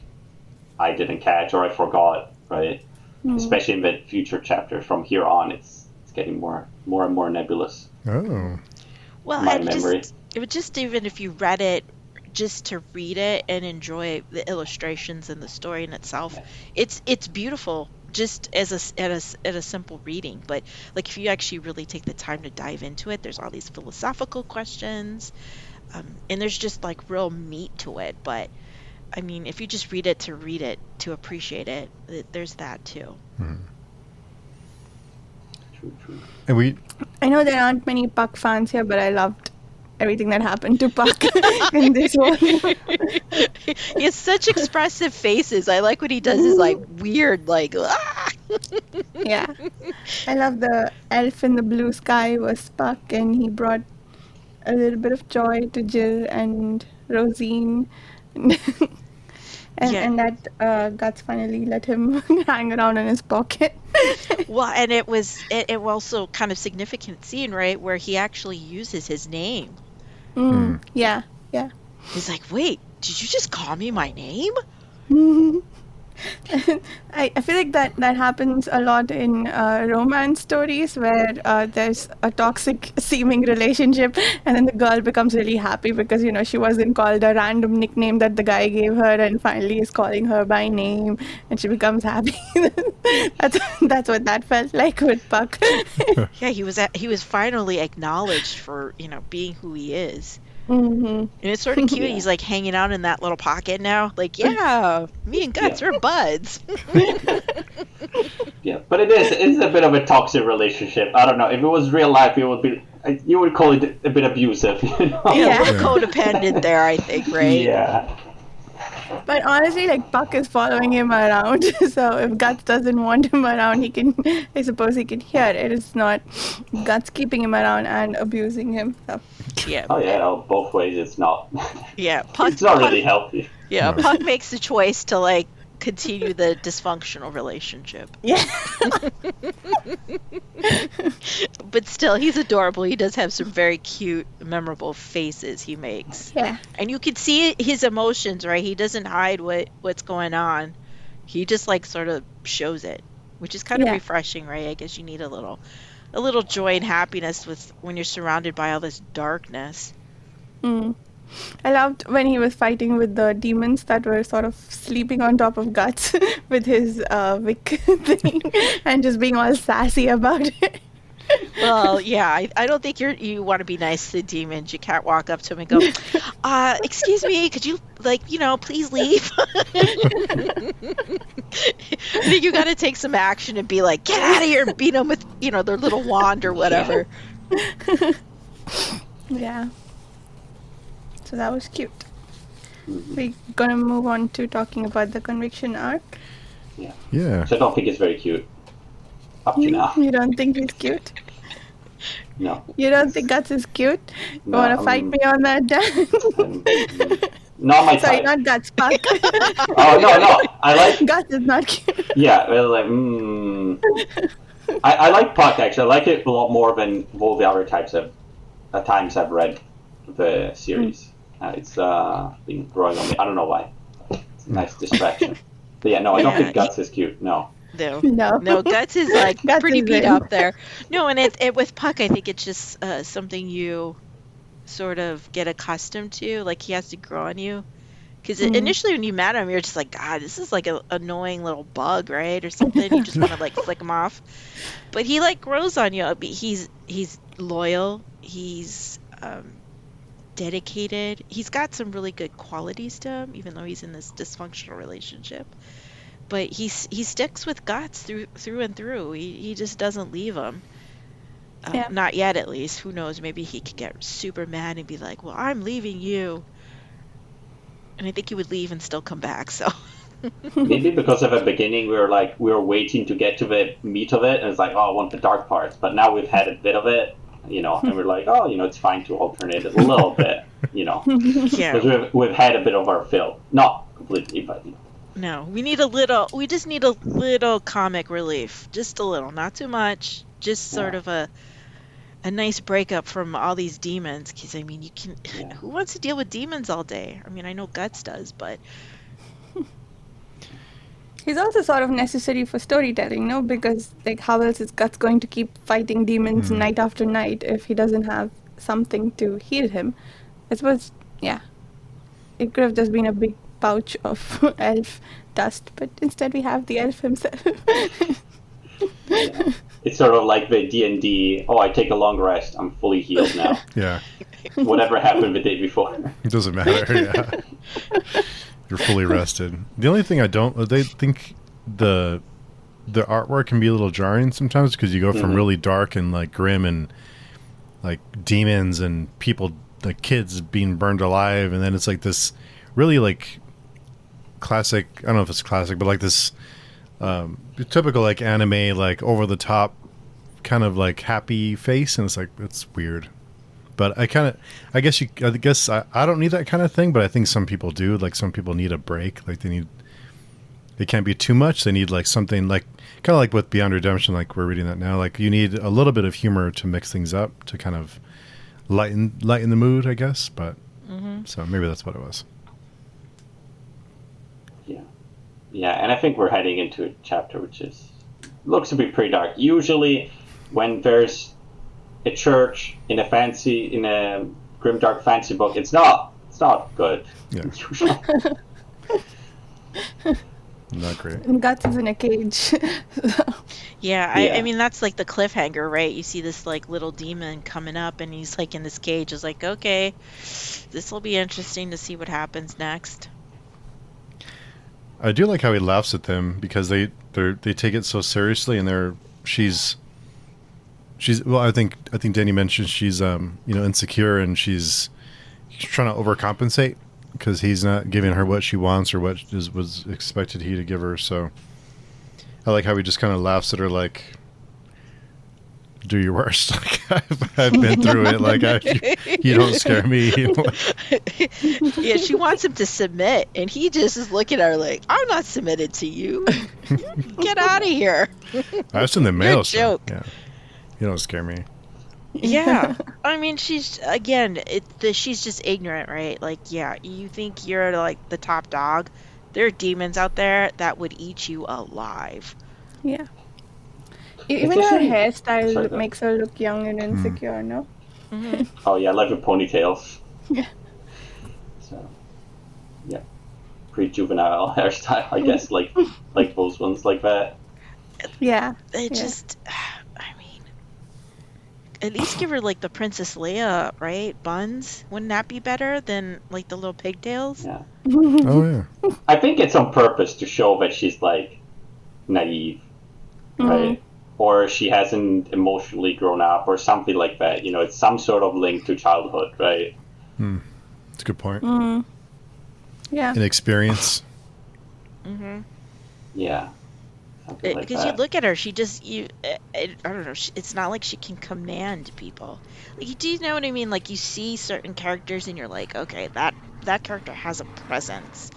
I didn't catch or I forgot, right? Especially in the future chapters. From here on, it's getting more and more nebulous. Oh. Well, My memory. it would just, even if you read it just to read it and enjoy the illustrations and the story in itself, it's beautiful just as at a simple reading. But like if you actually really take the time to dive into it, there's all these philosophical questions, and there's just like real meat to it. But I mean, if you just read it, to appreciate it, there's that too. True. And I know there aren't many Puck fans here, but I loved everything that happened to Puck in this one. He has such expressive faces. I like when he does his like weird like Yeah. I love the elf in the blue sky was Puck, and he brought a little bit of joy to Jill and Rosine. And that Guts finally let him hang around in his pocket. Well, and it was also kind of significant scene, right, where he actually uses his name. Yeah. He's like, wait, did you just call me my name? I feel like that happens a lot in romance stories where there's a toxic seeming relationship, and then the girl becomes really happy because she wasn't called a random nickname that the guy gave her, and finally is calling her by name, and she becomes happy. That's what that felt like with Puck. Yeah, he was finally acknowledged for being who he is. Mm-hmm. And it's sort of cute. Yeah. He's like hanging out in that little pocket now. Like, yeah, me and Guts are buds. Yeah, but it's a bit of a toxic relationship. I don't know. If it was real life, you would call it a bit abusive. Yeah, a little codependent there, I think, right? Yeah. But honestly, like Puck is following him around, so if Guts doesn't want him around, I suppose he can hear it. It's not Guts keeping him around and abusing him. So. Yeah. Oh yeah, both ways. It's not. Yeah, Puck. It's not really healthy. Yeah, Puck makes the choice to like continue the dysfunctional relationship. Yeah. But still, he's adorable. He does have some very cute, memorable faces he makes. Yeah. And you can see his emotions, right? He doesn't hide what's going on. He just like sort of shows it, which is kind of refreshing, right? I guess you need a little joy and happiness when you're surrounded by all this darkness. I loved when he was fighting with the demons that were sort of sleeping on top of Guts with his wick thing and just being all sassy about it. Well, yeah, I don't think you want to be nice to the demons. You can't walk up to him and go, excuse me, could you, please leave? I think you got to take some action and be like, get out of here, and beat them with, their little wand or whatever. Yeah. So that was cute. We're gonna move on to talking about the conviction arc. Yeah. So I don't think it's very cute. Up to now. You don't think he's cute? No. You don't think Guts is cute? You No, wanna fight me on that, Dan? Not my Sorry, type. not Guts, Puck. Oh no! I like. Guts is not cute. Yeah, well, like. I like Puck actually. I like it a lot more than all the other types at times I've read the series. It's been growing on me. I don't know why. It's a nice distraction. But yeah, no, I don't think Guts is cute. No. No, Guts is like Guts pretty is beat in. up there. No, and it with Puck, I think it's just something you sort of get accustomed to. Like he has to grow on you. Because initially when you met him, you're just like, God, this is like an annoying little bug, right? Or something. You just want to like flick him off. But he like grows on you. He's loyal. He's dedicated. He's got some really good qualities to him, even though he's in this dysfunctional relationship. But he sticks with Guts through and through. He just doesn't leave him. Not yet, at least. Who knows? Maybe he could get super mad and be like, "Well, I'm leaving you." And I think he would leave and still come back. So maybe because at the beginning we were waiting to get to the meat of it, and it's like, oh, I want the dark parts. But now we've had a bit of it, and we're like, oh, it's fine to alternate it a little bit, Yeah. because we've had a bit of our fill, not completely, but. No, we just need a little comic relief. Just a little, not too much. Just sort of a nice breakup from all these demons. Because, I mean, who wants to deal with demons all day? I mean, I know Guts does, but... He's also sort of necessary for storytelling, no? Because, like, how else is Guts going to keep fighting demons night after night if he doesn't have something to heal him? I suppose, it could have just been a big pouch of elf dust, but instead we have the elf himself. Yeah. It's sort of like the D&D, oh, I take a long rest, I'm fully healed now. Yeah. Whatever happened the day before. It doesn't matter. Yeah. You're fully rested. The only thing they think the artwork can be a little jarring sometimes because you go from really dark and like grim and like demons and people, like kids being burned alive, and then it's like this really like classic, I don't know if it's classic, but like this typical like anime, like over the top kind of like happy face, and it's like, it's weird. But I guess I don't need that kind of thing, but I think some people do. Like some people need a break. Like they can't be too much. They need like something like kind of like with Beyond Redemption, like we're reading that now. Like you need a little bit of humor to mix things up to kind of lighten the mood, I guess. But so maybe that's what it was. Yeah, and I think we're heading into a chapter which looks to be pretty dark. Usually, when there's a church in a grimdark fantasy book, it's not good. Yeah. Not great. And Guts is in a cage. Yeah, I mean, that's like the cliffhanger, right? You see this like little demon coming up and he's like in this cage. It's like, okay, this will be interesting to see what happens next. I do like how he laughs at them because they take it so seriously, and she's well, I think Danny mentioned she's insecure, and she's trying to overcompensate because he's not giving her what she wants or what was expected he to give her. So I like how he just kind of laughs at her like, do your worst. Like I've been through it. Like you don't scare me. Yeah, she wants him to submit, and he just is looking at her like, I'm not submitted to you. Get out of here. I was in the mail. Joke. Yeah, you don't scare me. Yeah, I mean, she's just ignorant, right? Like, yeah, you think you're like the top dog. There are demons out there that would eat you alive. Yeah. Even her hairstyle makes her look young and insecure, no? Mm-hmm. Oh yeah, like with ponytails. Yeah. So, yeah, pretty juvenile hairstyle, I guess, like those ones like that. Yeah. Just, I mean, at least give her like the Princess Leia, right? Buns. Wouldn't that be better than like the little pigtails? Yeah. Oh yeah. I think it's on purpose to show that she's like naive, right? Or she hasn't emotionally grown up or something like that. You know, it's some sort of link to childhood, right? That's a good point. Yeah. An experience. Yeah. Because you look at her, she just, I don't know, it's not like she can command people. Like, do you know what I mean? Like, you see certain characters and you're like, okay, that character has a presence.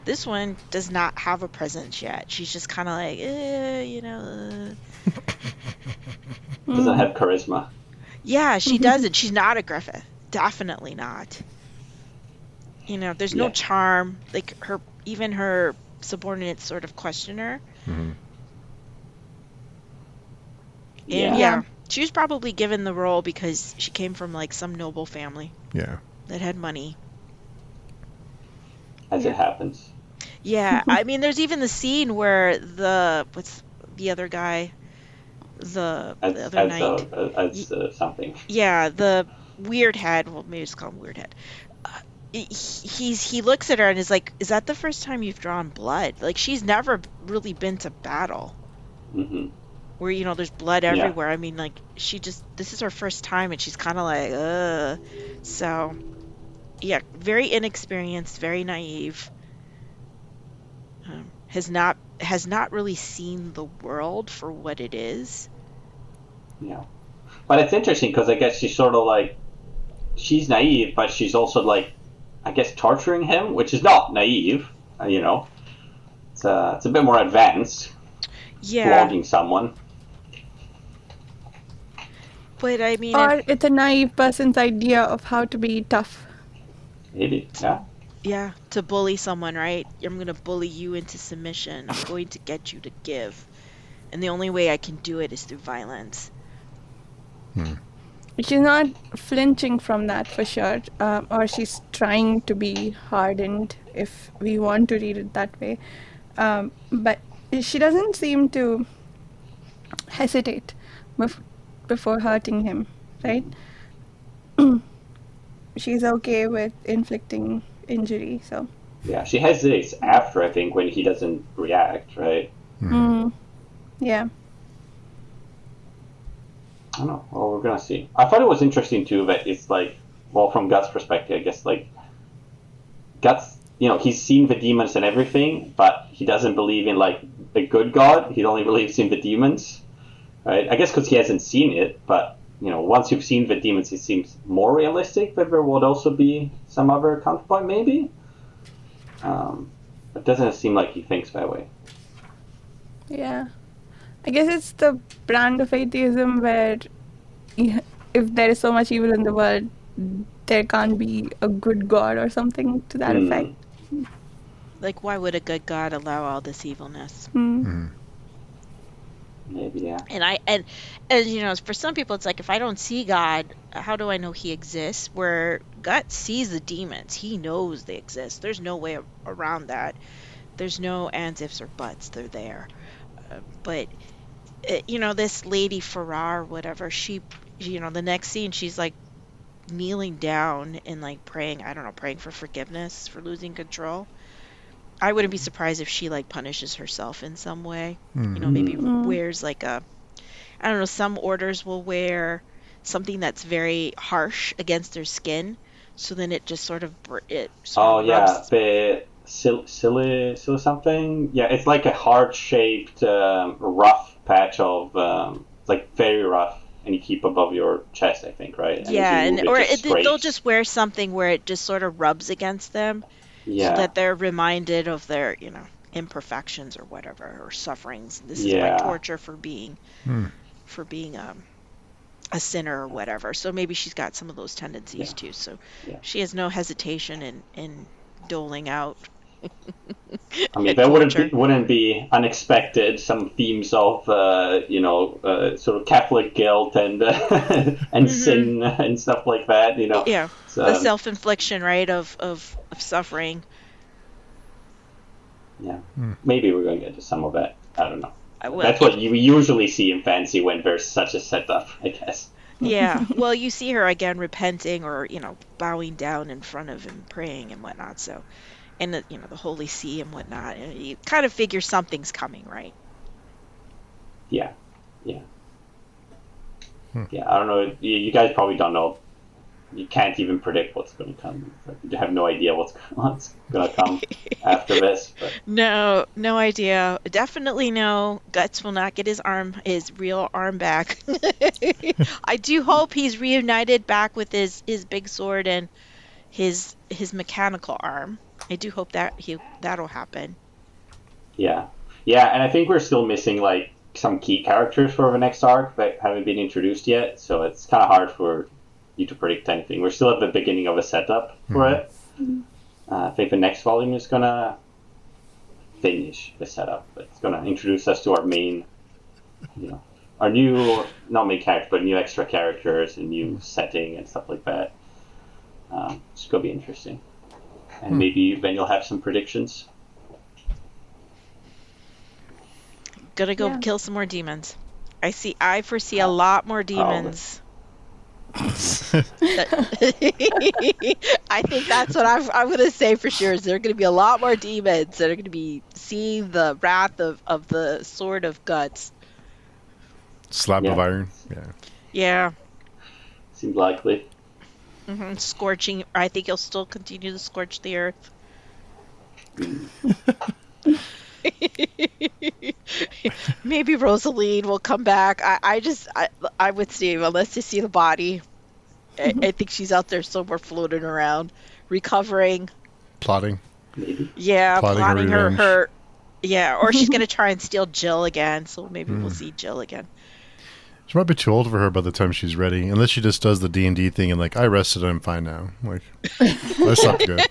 This one does not have a presence yet. She's just kind of like, Doesn't have charisma. Yeah, she doesn't. She's not a Griffith. Definitely not. You know, there's no charm. Like, even her subordinates sort of question her. And yeah, she was probably given the role because she came from like some noble family. Yeah. That had money. As it happens. Yeah, I mean, there's even the scene where what's the other guy, the other knight, something. Yeah, the weird head. Well, maybe just call him weird head. He looks at her and is like, "Is that the first time you've drawn blood?" Like, she's never really been to battle. Where there's blood everywhere. I mean, like, this is her first time, and she's kind of like, ugh. So, yeah, very inexperienced, very naive. Has not really seen the world for what it is. Yeah, but it's interesting because I guess she's sort of like, she's naive, but she's also like, I guess, torturing him, which is not naive. It's a bit more advanced. Yeah, flogging someone. But I mean, or it's a naive person's idea of how to be tough. Maybe, yeah. Yeah, to bully someone, right? I'm going to bully you into submission. I'm going to get you to give. And the only way I can do it is through violence. She's not flinching from that for sure. Or she's trying to be hardened, if we want to read it that way. But she doesn't seem to hesitate bef- before hurting him, right? She's okay with inflicting injury, so. Yeah, she hesitates after, I think, when he doesn't react, right? Yeah. I don't know. Well, we're gonna see. I thought it was interesting too that it's like, well, from Guts' perspective, I guess, like, Guts, he's seen the demons and everything, but he doesn't believe in, like, a good god. He only believes in the demons, right? I guess because he hasn't seen it, but, once you've seen the demons, it seems more realistic that there would also be some other counterpoint, maybe. It doesn't seem like he thinks that way. Yeah. I guess it's the brand of atheism where if there is so much evil in the world, there can't be a good God or something to that effect. Like, why would a good God allow all this evilness? Maybe, yeah. And for some people, it's like, if I don't see God, how do I know he exists? Where God sees the demons, he knows they exist. There's no way around that. There's no ands, ifs, or buts. They're there. But this lady Farrar, whatever, she, the next scene, she's like kneeling down and like praying, I don't know, praying for forgiveness for losing control. I wouldn't be surprised if she like punishes herself in some way. Maybe wears like I don't know, some orders will wear something that's very harsh against their skin, so then it just sort of rubs. The silly something. Yeah, it's like a heart-shaped rough patch of like very rough, and you keep above your chest, I think, right? And they'll just wear something where it just sort of rubs against them, so that they're reminded of their imperfections or whatever, or sufferings. This is my torture for being a sinner or whatever. So maybe she's got some of those tendencies too. So she has no hesitation in doling out. I mean, that wouldn't be unexpected. Some themes of sort of Catholic guilt and and sin and stuff like that. Yeah, the self-infliction, right, of suffering. Yeah, maybe we're going to get to some of that. I don't know. That's what you usually see in fantasy when there's such a setup, I guess. Yeah, well, you see her again repenting or bowing down in front of him, praying and whatnot. So, and the Holy See and whatnot, and you kind of figure something's coming, right? Yeah. I don't know. You guys probably don't know. You can't even predict what's going to come. You have no idea what's going to come after this. But. No idea. Definitely no. Guts will not get his real arm back. I do hope he's reunited back with his big sword and his mechanical arm. I do hope that'll happen. Yeah, and I think we're still missing like some key characters for the next arc that haven't been introduced yet. So it's kind of hard for you to predict anything. We're still at the beginning of a setup for it. I think the next volume is gonna finish the setup. It's gonna introduce us to our main, our new, not main characters, but new extra characters and new setting and stuff like that. It's gonna be interesting, and maybe then you'll have some predictions. Gonna go kill some more demons. I foresee a lot more demons. I think that's what I'm going to say for sure. Is there are going to be a lot more demons that are going to be seeing the wrath of the sword of guts. Slab of iron. Yeah. Seems likely. Scorching. I think he'll still continue to scorch the earth. Maybe Rosaline will come back. I would see, unless you see the body. I think she's out there somewhere floating around, recovering. Plotting. Yeah, plotting her. Yeah, or she's gonna try and steal Jill again. So maybe we'll see Jill again. She might be too old for her by the time she's ready, unless she just does the D&D thing and like, I rested, I'm fine now. Like, that's not good.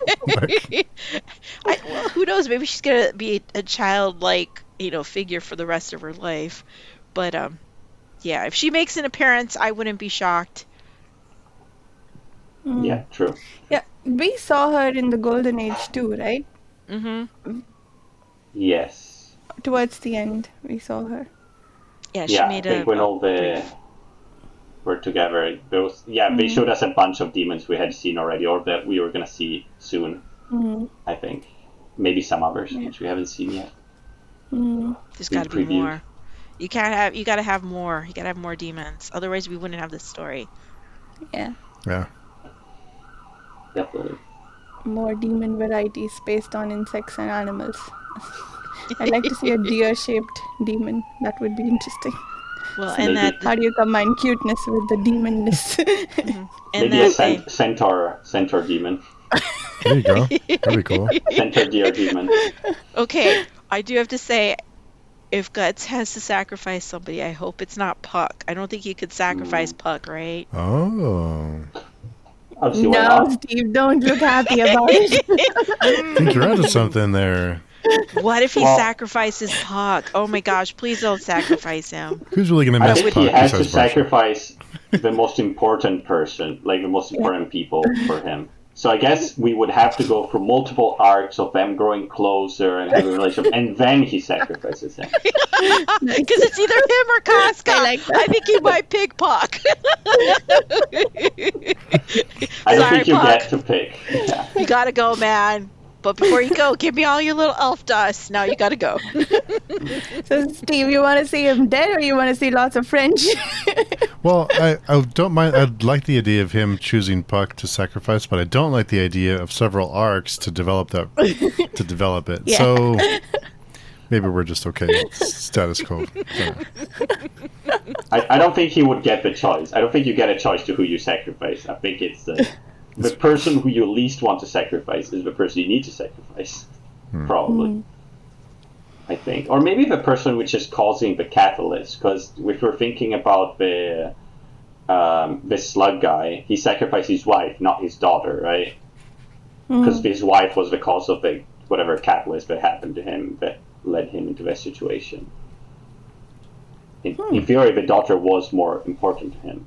Well, who knows? Maybe she's gonna be a childlike, figure for the rest of her life. But yeah, if she makes an appearance, I wouldn't be shocked. Yeah, true. Yeah, we saw her in the Golden Age too, right? Yes. Towards the end, we saw her. Yeah, she Yeah, I made think a when all the brief. were together, they showed us a bunch of demons we had seen already, or that we were gonna see soon. I think maybe some others which we haven't seen yet. There's got to be more. You gotta have more. You gotta have more demons. Otherwise, we wouldn't have this story. Yeah. Yeah. Definitely. More demon varieties based on insects and animals. I'd like to see a deer-shaped demon. That would be interesting. Well, Maybe. and that How do you combine cuteness with the demonness? and Maybe that they, centaur demon. There you go. That'd be cool. Centaur deer demon. Okay, I do have to say, if Guts has to sacrifice somebody, I hope it's not Puck. I don't think you could sacrifice Puck, right? Oh. Obviously, why No, not? Steve, don't look happy about it. I think you're onto something there. What if he Well- sacrifices Puck? Oh my gosh, please don't sacrifice him. Who's really going to I miss think Puck he has to besides Berserk? sacrifice the most important person, like the most important people for him. So I guess we would have to go through multiple arcs of them growing closer and having a relationship, and then he sacrifices him. Because it's either him or Casca. I like that. I think he might pick Puck. I don't Sorry, think you Puck. get to pick. Yeah. You gotta go, man. But before you go, give me all your little elf dust. Now you gotta go. So, Steve, you want to see him dead, or you want to see lots of French? Well, I don't mind. I'd like the idea of him choosing Puck to sacrifice, but I don't like the idea of several arcs to develop it. Yeah. So maybe we're just okay. Status quo. Yeah. I don't think he would get the choice. I don't think you get a choice to who you sacrifice. I think it's the person who you least want to sacrifice is the person you need to sacrifice. Probably. I think. Or maybe the person which is causing the catalyst, because if we're thinking about the slug guy, he sacrificed his wife, not his daughter, right? Because his wife was the cause of the whatever catalyst that happened to him that led him into that situation. In theory, the daughter was more important to him.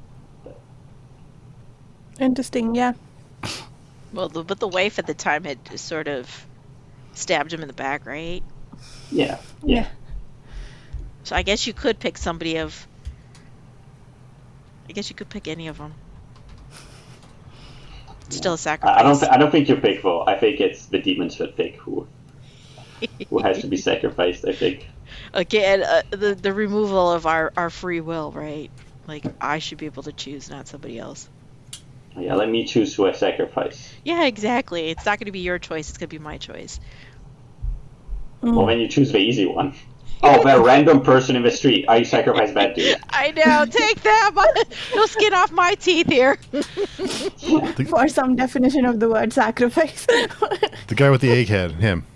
Interesting, yeah. Well, but the wife at the time had sort of stabbed him in the back, right? Yeah. So I guess you could pick somebody of. I guess you could pick any of them. Still a sacrifice. I don't think you pick though. I think it's the demons that pick who has to be sacrificed. I think. Again, the removal of our free will, right? Like I should be able to choose, not somebody else. Yeah, let me choose who I sacrifice. Yeah, exactly. It's not going to be your choice. It's going to be my choice. Well, then you choose the easy one. Oh, that random person in the street. I sacrifice that dude. I know. Take that. No skin off my teeth here. For some definition of the word sacrifice. The guy with the egghead, him.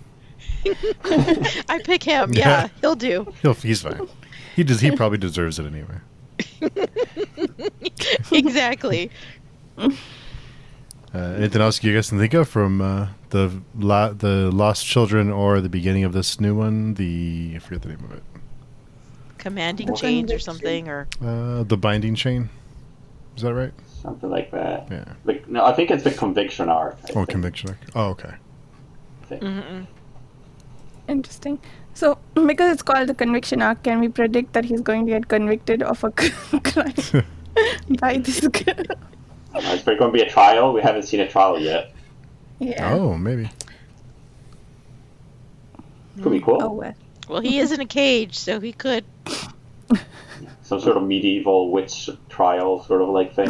I pick him. Yeah, he'll do. He's fine. He probably deserves it anyway. Exactly. Anything else you guys can think of from the Lost Children or the beginning of this new one? I forget the name of it. Commanding chains or something, or The Binding Chain. Is that right? Something like that. Yeah. No, I think it's the conviction arc. I think. Conviction. Oh, okay. I think. Interesting. So, because it's called the conviction arc, can we predict that he's going to get convicted of a crime by this girl? Is there going to be a trial? We haven't seen a trial yet. Yeah. Oh, maybe. Could be cool. Oh, well. well, he is in a cage, so he could. Some sort of medieval witch trial sort of like thing.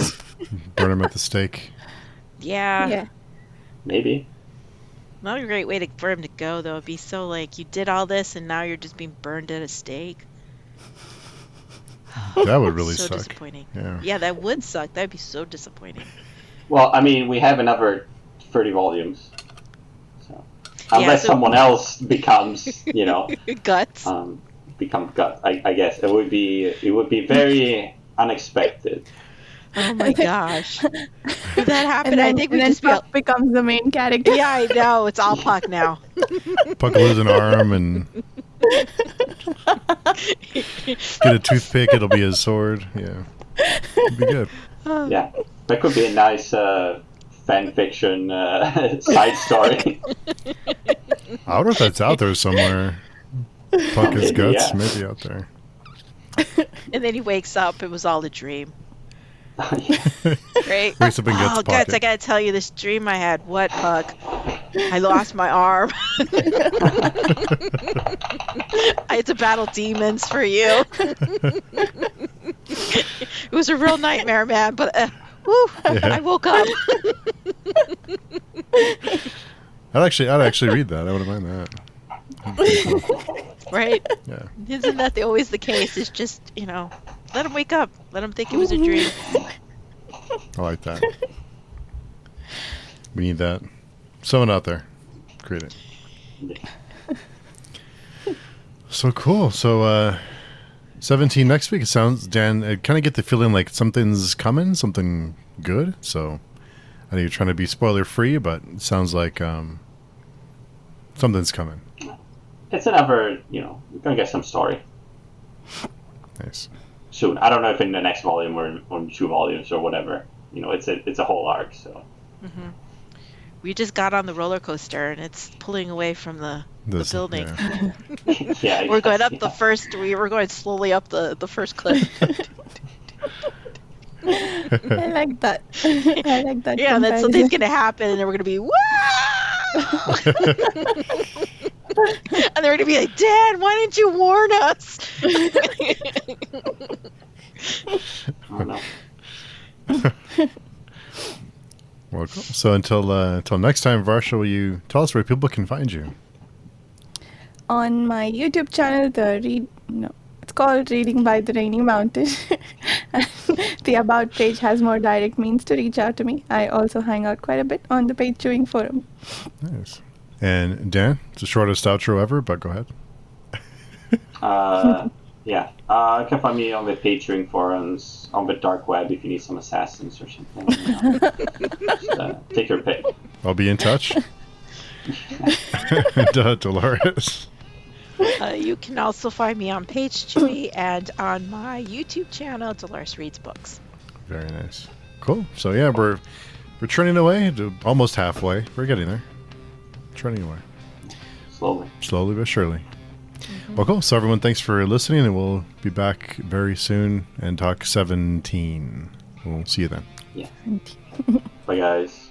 Burn him at the stake. Yeah. Maybe. Not a great way for him to go, though. It'd be so like you did all this, and now you're just being burned at a stake. That would really so suck. disappointing. Yeah. That would suck. That'd be so disappointing. Well, I mean, we have another 30 volumes. So, unless so- someone else becomes, Guts. becomes gut. I guess it would be very unexpected. Oh my gosh. If that happened, And then, I think we'd and then just be. Puck becomes the main character. Yeah, I know. It's all Puck now. Puck will lose an arm and get a toothpick. It'll be his sword. Yeah. It'd be good. Yeah, that could be a nice fan fiction side story. I wonder if that's out there somewhere. Fuck his guts, Yeah. maybe out there. And then he wakes up. It was all a dream. Yeah. Right? Wakes up and gets Oh, guts, pocket. I gotta tell you this dream I had. What, Puck? I lost my arm. I had to battle demons for you. It was a real nightmare, man, but I woke up. I'd actually read that. I wouldn't mind that. Right? Yeah. Isn't that always the case? It's just, let him wake up. Let him think it was a dream. I like that. We need that. Someone out there. Create it. So cool. So 17 next week. It sounds, Dan, I kind of get the feeling like something's coming, something good. So I know you're trying to be spoiler free, but it sounds like something's coming. It's another, we're gonna get some story Nice. soon. I don't know if in the next volume or on 2 volumes or whatever. It's a whole arc. So We just got on the roller coaster and it's pulling away from the building. Yeah. yeah, We're going up yeah. the first. We were going slowly up the first cliff. I like that. I like that. Yeah, and then comparison. something's gonna happen, and then we're gonna be wow. And they're gonna be like, Dad, why didn't you warn us? I don't know. Well, cool. So until next time, Varsha, will you tell us where people can find you? On my YouTube channel, it's called Reading by the Rainy Mountain. And the About page has more direct means to reach out to me. I also hang out quite a bit on the Page Chewing forum. Nice. And Dan, it's the shortest outro ever, but go ahead. Yeah. You can find me on the Patreon forums, on the dark web if you need some assassins or something. Just, take your pick. I'll be in touch. Dolores. You can also find me on Page Chewy and on my YouTube channel, Dolores Reads Books. Very nice. Cool. So yeah, we're turning away to almost halfway. We're getting there. Turning away. Slowly but surely. Well, cool. So everyone, thanks for listening, and we'll be back very soon and talk 17. We'll see you then. Yeah. Bye, guys.